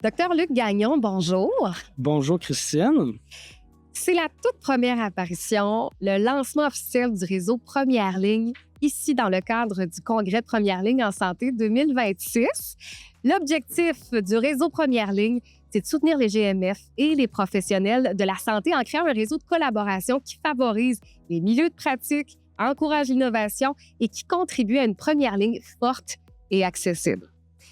Docteur Luc Gagnon, bonjour. Bonjour Christine. C'est la toute première apparition, le lancement officiel du réseau Première Ligne, ici dans le cadre du Congrès de Première Ligne en santé 2026. L'objectif du réseau Première Ligne, c'est de soutenir les GMF et les professionnels de la santé en créant un réseau de collaboration qui favorise les milieux de pratique, encourage l'innovation et qui contribue à une première ligne forte et accessible.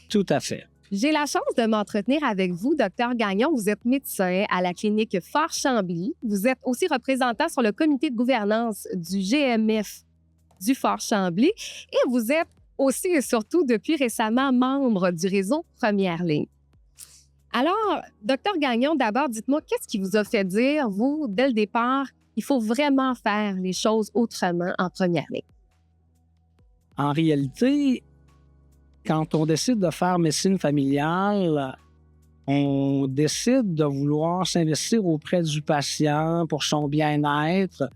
Tout à fait. J'ai la chance de m'entretenir avec vous, Dr Gagnon. Vous êtes médecin à la clinique Fort-Chambly. Vous êtes aussi représentant sur le comité de gouvernance du GMF du Fort-Chambly. Et vous êtes aussi et surtout depuis récemment membre du réseau Première Ligne. Alors, Dr Gagnon, d'abord, dites-moi, qu'est-ce qui vous a fait dire, vous, dès le départ, il faut vraiment faire les choses autrement en première ligne? En réalité, quand on décide de faire médecine familiale, on décide de vouloir s'investir auprès du patient pour son bien-être.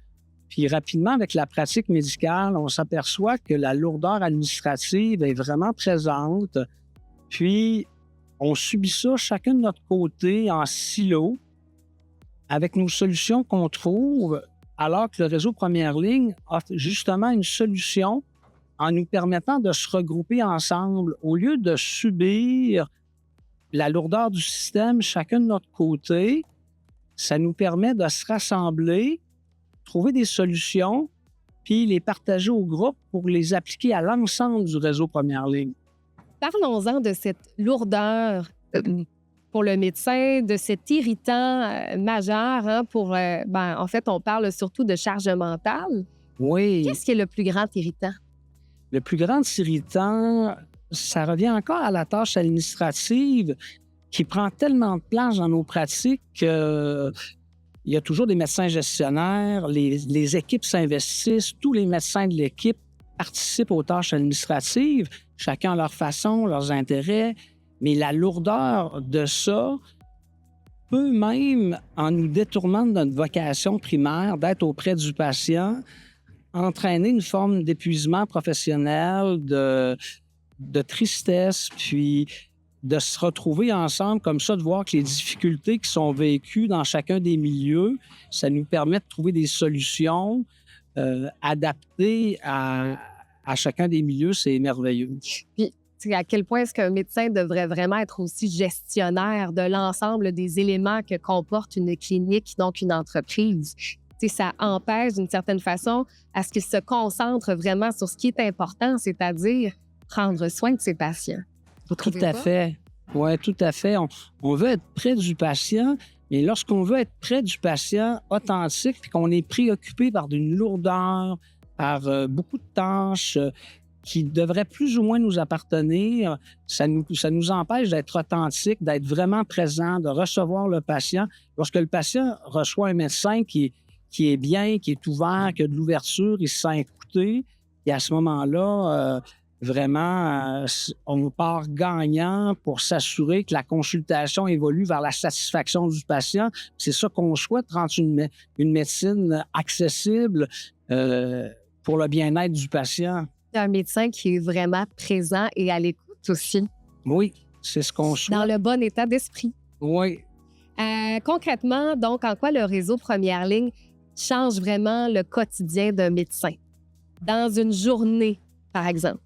Puis rapidement, avec la pratique médicale, on s'aperçoit que la lourdeur administrative est vraiment présente. Puis, on subit ça chacun de notre côté en silo avec nos solutions qu'on trouve, alors que le réseau Première Ligne offre justement une solution en nous permettant de se regrouper ensemble au lieu de subir la lourdeur du système chacun de notre côté. Ça nous permet de se rassembler, trouver des solutions, puis les partager au groupe pour les appliquer à l'ensemble du réseau Première Ligne. Parlons-en de cette lourdeur pour le médecin, de cet irritant majeur. En fait, on parle surtout de charge mentale. Oui. Qu'est-ce qui est le plus grand irritant? Le plus grand irritant, ça revient encore à la tâche administrative qui prend tellement de place dans nos pratiques qu'il y a toujours des médecins gestionnaires, les équipes s'investissent, tous les médecins de l'équipe participent aux tâches administratives, chacun à leur façon, leurs intérêts, mais la lourdeur de ça peut même, en nous détournant de notre vocation primaire d'être auprès du patient, entraîner une forme d'épuisement professionnel, de tristesse, puis de se retrouver ensemble comme ça, de voir que les difficultés qui sont vécues dans chacun des milieux, ça nous permet de trouver des solutions adaptées à chacun des milieux. C'est merveilleux. Puis, à quel point est-ce qu'un médecin devrait vraiment être aussi gestionnaire de l'ensemble des éléments que comporte une clinique, donc une entreprise? Ça empêche d'une certaine façon à ce qu'il se concentre vraiment sur ce qui est important, c'est-à-dire prendre soin de ses patients. Vous trouvez Tout à pas? fait. Oui, tout à fait. On veut être près du patient, mais lorsqu'on veut être près du patient authentique puis qu'on est préoccupé par une lourdeur, par beaucoup de tâches qui devraient plus ou moins nous appartenir, ça nous empêche d'être authentique, d'être vraiment présent, de recevoir le patient. Lorsque le patient reçoit un médecin qui est bien, qui est ouvert, qui a de l'ouverture, il se sent écouté. Et à ce moment-là, vraiment, on part gagnant pour s'assurer que la consultation évolue vers la satisfaction du patient. C'est ça qu'on souhaite, rendre une médecine accessible pour le bien-être du patient. Un médecin qui est vraiment présent et à l'écoute aussi. Oui, c'est ce qu'on souhaite. Dans le bon état d'esprit. Oui. Concrètement, donc, en quoi le réseau Première Ligne change vraiment le quotidien d'un médecin? Dans une journée, par exemple.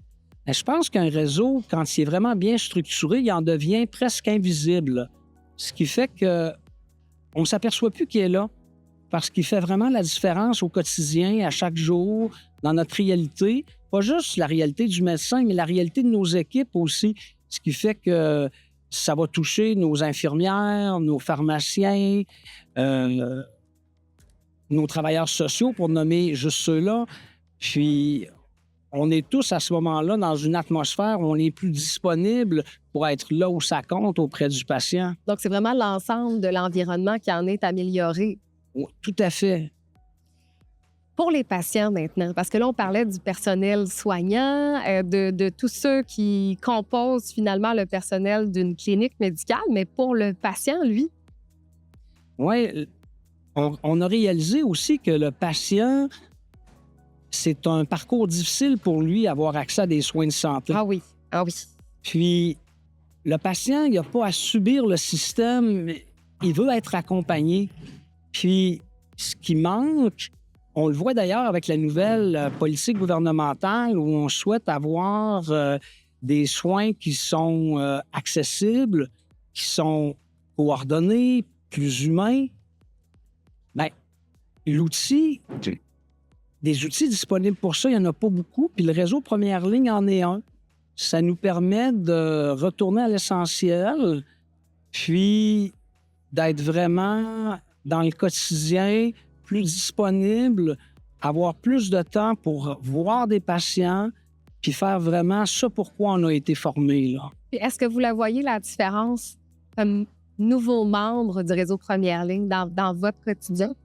Je pense qu'un réseau, quand il est vraiment bien structuré, il en devient presque invisible. Ce qui fait qu'on ne s'aperçoit plus qu'il est là, parce qu'il fait vraiment la différence au quotidien, à chaque jour, dans notre réalité. Pas juste la réalité du médecin, mais la réalité de nos équipes aussi. Ce qui fait que ça va toucher nos infirmières, nos pharmaciens, nos travailleurs sociaux, pour nommer juste ceux-là. Puis, on est tous à ce moment-là dans une atmosphère où on est plus disponible pour être là où ça compte auprès du patient. Donc, c'est vraiment l'ensemble de l'environnement qui en est amélioré. Oui, tout à fait. Pour les patients maintenant, parce que là, on parlait du personnel soignant, de tous ceux qui composent finalement le personnel d'une clinique médicale, mais pour le patient, lui? Oui, on a réalisé aussi que le patient, c'est un parcours difficile pour lui avoir accès à des soins de santé. Ah oui, ah oui. Puis, le patient, il n'a pas à subir le système, il veut être accompagné. Puis, ce qui manque, on le voit d'ailleurs avec la nouvelle politique gouvernementale où on souhaite avoir des soins qui sont accessibles, qui sont coordonnés, plus humains. Bien, l'outil, des outils disponibles pour ça, il n'y en a pas beaucoup. Puis le réseau Première Ligne en est un. Ça nous permet de retourner à l'essentiel, puis d'être vraiment dans le quotidien, plus disponible, avoir plus de temps pour voir des patients, puis faire vraiment ce pourquoi on a été formé, là. Puis est-ce que vous la voyez, la différence, comme nouveau membre du réseau Première Ligne dans votre quotidien?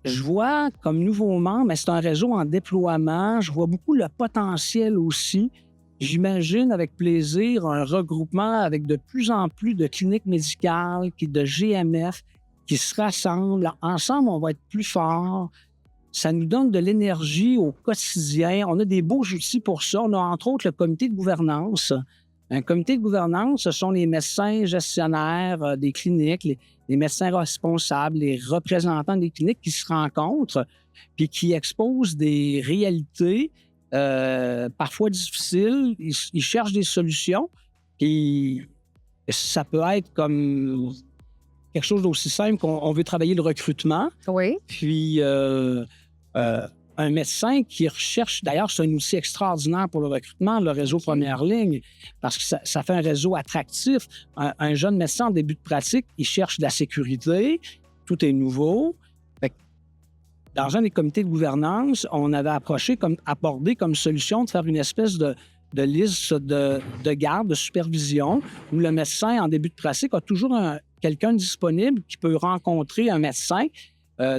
Je vois comme nouveau membre, mais c'est un réseau en déploiement. Je vois beaucoup le potentiel aussi. J'imagine avec plaisir un regroupement avec de plus en plus de cliniques médicales, de GMF, qui se rassemblent. Ensemble, on va être plus forts. Ça nous donne de l'énergie au quotidien. On a des beaux outils pour ça. On a entre autres le comité de gouvernance. Un comité de gouvernance, ce sont les médecins gestionnaires des cliniques, les médecins responsables, les représentants des cliniques qui se rencontrent puis qui exposent des réalités parfois difficiles. Ils cherchent des solutions. Puis ça peut être comme quelque chose d'aussi simple qu'on veut travailler le recrutement. Oui. Puis un médecin qui recherche, d'ailleurs, c'est un outil extraordinaire pour le recrutement, le réseau Première Ligne, parce que ça fait un réseau attractif. Un jeune médecin en début de pratique, il cherche de la sécurité, tout est nouveau. Fait que dans un des comités de gouvernance, on avait abordé comme solution de faire une espèce de liste de garde, de supervision, où le médecin en début de pratique a toujours quelqu'un disponible qui peut rencontrer un médecin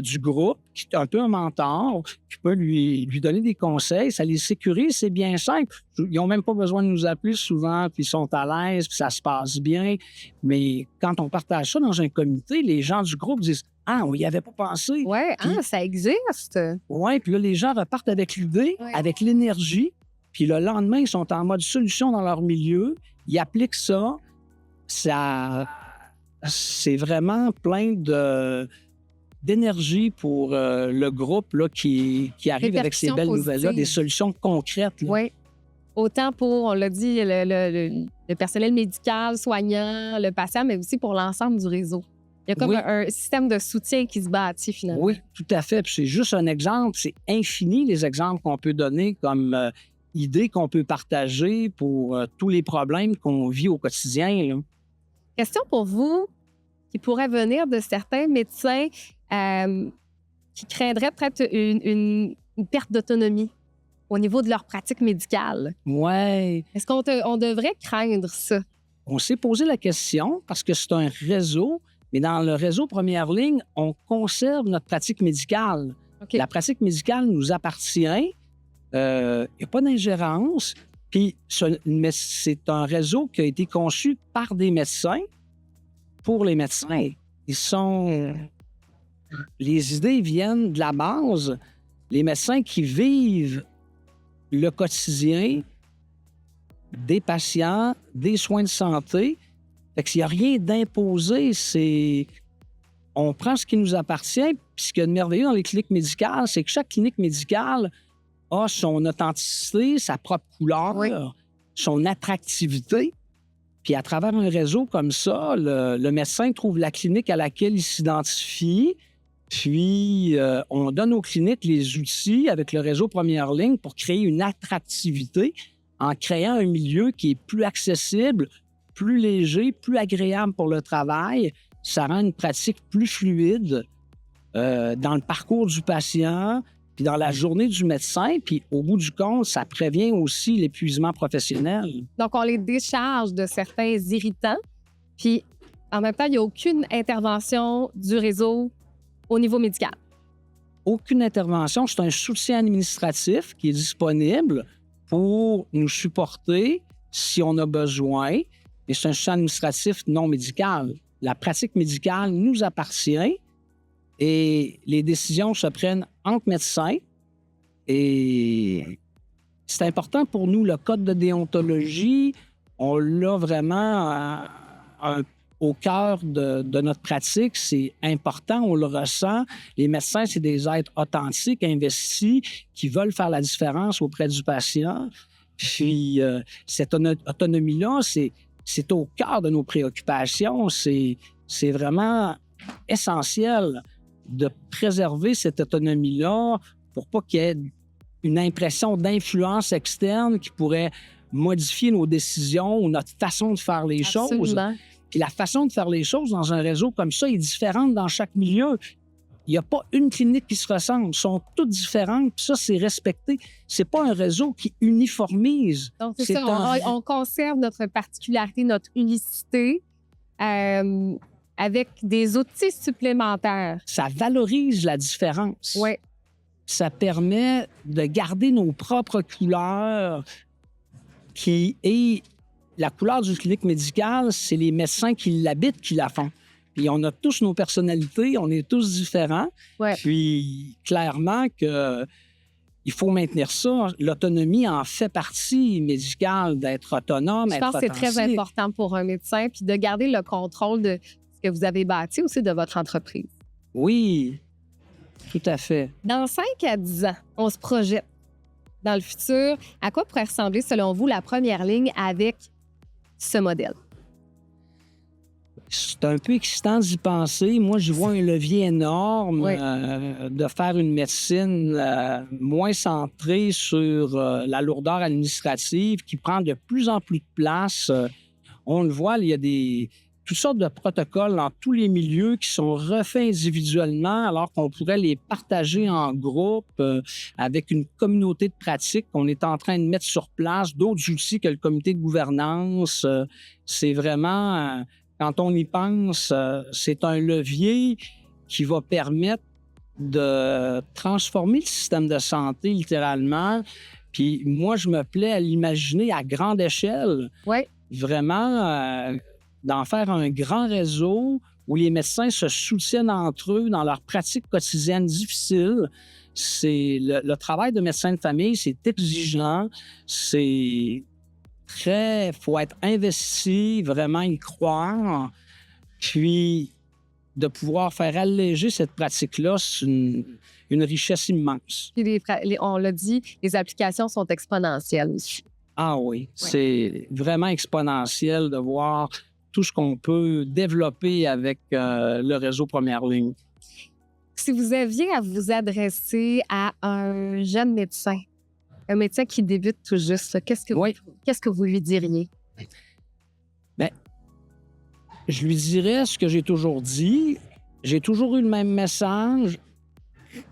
du groupe, qui est un peu un mentor, qui peut lui donner des conseils. Ça les sécurise, c'est bien simple. Ils n'ont même pas besoin de nous appeler souvent, puis ils sont à l'aise, puis ça se passe bien. Mais quand on partage ça dans un comité, les gens du groupe disent « Ah, on n'y avait pas pensé. » Oui, ça existe. Oui, puis là, les gens repartent avec l'idée, avec l'énergie, puis le lendemain, ils sont en mode solution dans leur milieu, ils appliquent ça. C'est vraiment plein d'énergie pour le groupe là, qui arrive avec ces belles nouvelles-là, des solutions concrètes. Oui. Autant pour, on l'a dit, le personnel médical, soignant, le patient, mais aussi pour l'ensemble du réseau. Il y a comme un système de soutien qui se bâtit finalement. Oui, tout à fait. Puis c'est juste un exemple. C'est infini les exemples qu'on peut donner comme idées qu'on peut partager pour tous les problèmes qu'on vit au quotidien, là. Question pour vous qui pourrait venir de certains médecins qui craindraient peut-être une perte d'autonomie au niveau de leur pratique médicale. Oui. Est-ce qu'on devrait craindre ça? On s'est posé la question parce que c'est un réseau, mais dans le réseau Première Ligne, on conserve notre pratique médicale. Okay. La pratique médicale nous appartient. Il n'y a pas d'ingérence. Puis c'est un réseau qui a été conçu par des médecins pour les médecins. Les idées viennent de la base. Les médecins qui vivent le quotidien des patients, des soins de santé. Fait qu'il n'y a rien d'imposé. On prend ce qui nous appartient. Puis ce qu'il y a de merveilleux dans les cliniques médicales, c'est que chaque clinique médicale a son authenticité, sa propre couleur, son attractivité. Puis à travers un réseau comme ça, le médecin trouve la clinique à laquelle il s'identifie. Puis on donne aux cliniques les outils avec le réseau Première Ligne pour créer une attractivité en créant un milieu qui est plus accessible, plus léger, plus agréable pour le travail. Ça rend une pratique plus fluide dans le parcours du patient, puis dans la journée du médecin, puis au bout du compte, ça prévient aussi l'épuisement professionnel. Donc, on les décharge de certains irritants, puis en même temps, il n'y a aucune intervention du réseau au niveau médical. Aucune intervention, c'est un soutien administratif qui est disponible pour nous supporter si on a besoin, et c'est un soutien administratif non médical. La pratique médicale nous appartient et les décisions se prennent entre médecins. Et c'est important pour nous, le code de déontologie. on l'a vraiment au cœur de notre pratique. C'est important, on le ressent. Les médecins, c'est des êtres authentiques, investis, qui veulent faire la différence auprès du patient. Puis, cette autonomie-là, c'est au cœur de nos préoccupations. C'est vraiment essentiel de préserver cette autonomie-là pour pas qu'il y ait une impression d'influence externe qui pourrait modifier nos décisions ou notre façon de faire les choses. Absolument. Puis la façon de faire les choses dans un réseau comme ça est différente dans chaque milieu. Il n'y a pas une clinique qui se ressemble. Elles sont toutes différentes. Puis ça, c'est respecté. C'est pas un réseau qui uniformise. Donc, c'est ça. On conserve notre particularité, notre unicité avec des outils supplémentaires. Ça valorise la différence. Oui. Ça permet de garder nos propres couleurs qui est... La couleur d'une clinique médicale, c'est les médecins qui l'habitent qui la font. Puis on a tous nos personnalités, on est tous différents. Ouais. Puis clairement que il faut maintenir ça. L'autonomie en fait partie médicale, d'être autonome, Je être pense que c'est très authentique. important pour un médecin, puis de garder le contrôle de ce que vous avez bâti aussi de votre entreprise. Oui, tout à fait. Dans 5 à 10 ans, on se projette dans le futur. À quoi pourrait ressembler, selon vous, la première ligne avec ce modèle? C'est un peu excitant d'y penser. Moi, je vois un levier énorme Oui. de faire une médecine moins centrée sur la lourdeur administrative qui prend de plus en plus de place. On le voit, il y a toutes sortes de protocoles dans tous les milieux qui sont refaits individuellement alors qu'on pourrait les partager en groupe avec une communauté de pratiques qu'on est en train de mettre sur place, d'autres outils que le comité de gouvernance. C'est vraiment... Quand on y pense, c'est un levier qui va permettre de transformer le système de santé littéralement. Puis moi, je me plais à l'imaginer à grande échelle. Oui. Vraiment, d'en faire un grand réseau où les médecins se soutiennent entre eux dans leurs pratiques quotidiennes difficiles. C'est le travail de médecin de famille, c'est exigeant, c'est... Il faut être investi, vraiment y croire, puis de pouvoir faire alléger cette pratique-là, c'est une richesse immense. Puis on l'a dit, les applications sont exponentielles aussi. Ah oui, c'est vraiment exponentiel de voir tout ce qu'on peut développer avec le réseau Première Ligne. Si vous aviez à vous adresser à un jeune médecin, un médecin qui débute tout juste, qu'est-ce que vous lui diriez? Bien, je lui dirais ce que j'ai toujours dit. J'ai toujours eu le même message.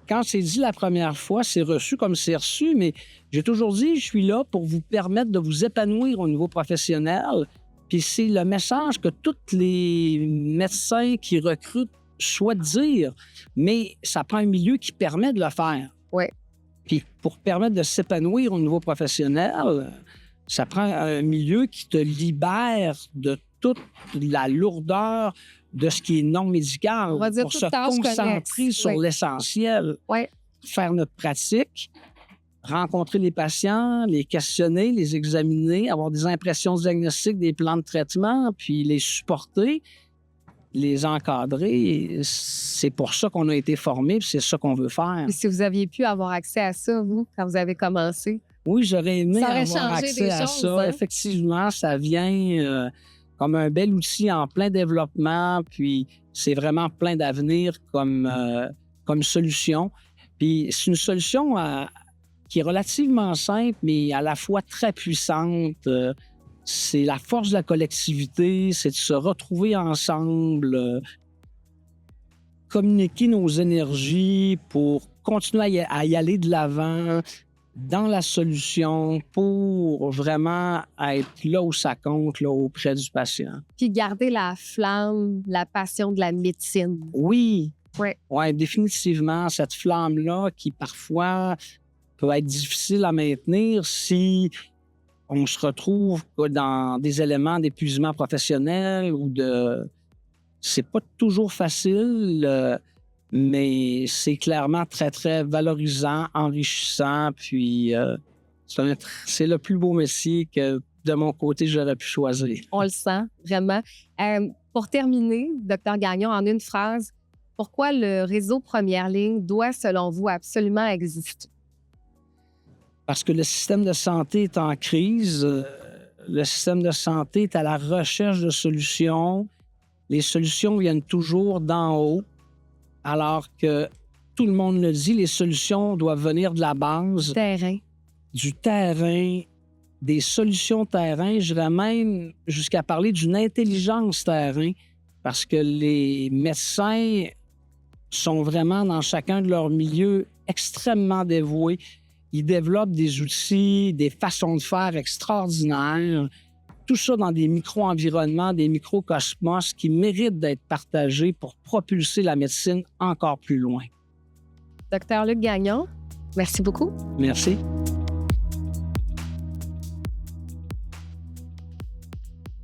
Quand c'est dit la première fois, c'est reçu comme c'est reçu, mais j'ai toujours dit, je suis là pour vous permettre de vous épanouir au niveau professionnel. Puis c'est le message que tous les médecins qui recrutent souhaitent dire, mais ça prend un milieu qui permet de le faire. Oui. Puis pour permettre de s'épanouir au niveau professionnel, ça prend un milieu qui te libère de toute la lourdeur de ce qui est non médical. On va dire pour toute se tâche concentrer connexe. sur l'essentiel. Oui. Faire notre pratique, rencontrer les patients, les questionner, les examiner, avoir des impressions diagnostiques, des plans de traitement, puis les supporter, les encadrer. C'est pour ça qu'on a été formés, puis c'est ça qu'on veut faire. Et si vous aviez pu avoir accès à ça, vous, quand vous avez commencé? Oui, j'aurais aimé Ça aurait avoir changé accès des à choses, ça. hein? Effectivement, ça vient comme un bel outil en plein développement, puis c'est vraiment plein d'avenir comme solution. Puis c'est une solution qui est relativement simple, mais à la fois très puissante. C'est la force de la collectivité, c'est de se retrouver ensemble, communiquer nos énergies pour continuer à y aller de l'avant dans la solution pour vraiment être là où ça compte, là, auprès du patient. Puis garder la flamme, la passion de la médecine. Oui, Oui. ouais, définitivement, cette flamme-là qui parfois peut être difficile à maintenir si on se retrouve dans des éléments d'épuisement professionnel ou de... C'est pas toujours facile, mais c'est clairement très, très valorisant, enrichissant, puis c'est le plus beau métier que de mon côté, j'aurais pu choisir. On le sent, vraiment. Pour terminer, Dr Gagnon, en une phrase, pourquoi le réseau Première Ligne doit, selon vous, absolument exister? Parce que le système de santé est en crise. Le système de santé est à la recherche de solutions. Les solutions viennent toujours d'en haut, alors que tout le monde le dit, les solutions doivent venir de la base, Terrain. du terrain, des solutions terrain. J'irais même jusqu'à parler d'une intelligence terrain, parce que les médecins sont vraiment dans chacun de leur milieu extrêmement dévoués. Ils développent des outils, des façons de faire extraordinaires. Tout ça dans des micro-environnements, des microcosmos qui méritent d'être partagés pour propulser la médecine encore plus loin. Docteur Luc Gagnon, merci beaucoup. Merci.